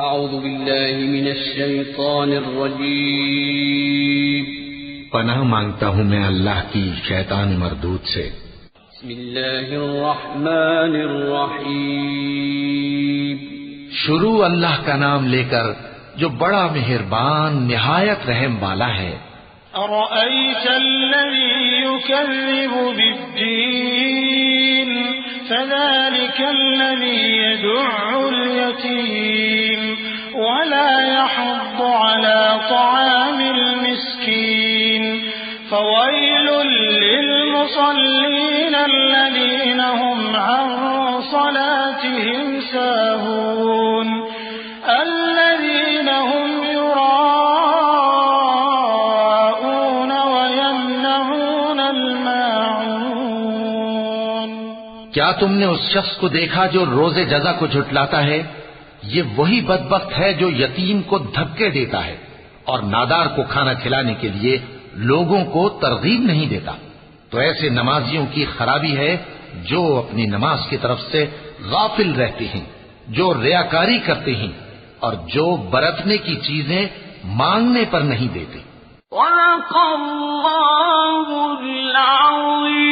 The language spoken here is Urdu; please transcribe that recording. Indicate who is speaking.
Speaker 1: اعوذ باللہ من الشیطان الرجیم
Speaker 2: پناہ مانگتا ہوں میں اللہ کی شیطان مردود سے.
Speaker 1: بسم اللہ الرحمن الرحیم.
Speaker 2: شروع اللہ کا نام لے کر جو بڑا مہربان نہایت رحم والا ہے.
Speaker 3: أرأيت الذي يكذب بالدين فذلك الذي يدع اليتيم ولا يحض على طعام المسكين فويل للمصلين الذين هم عن صلاتهم ساهون الذين هم
Speaker 2: کیا تم نے اس شخص کو دیکھا جو روز جزا کو جھٹلاتا ہے؟ یہ وہی بدبخت ہے جو یتیم کو دھکے دیتا ہے اور نادار کو کھانا کھلانے کے لیے لوگوں کو ترغیب نہیں دیتا. تو ایسے نمازیوں کی خرابی ہے جو اپنی نماز کی طرف سے غافل رہتے ہیں، جو ریاکاری کرتے ہیں اور جو برتنے کی چیزیں مانگنے پر نہیں دیتے.
Speaker 3: وَلَقَ اللَّهُ الْعَظِيمُ.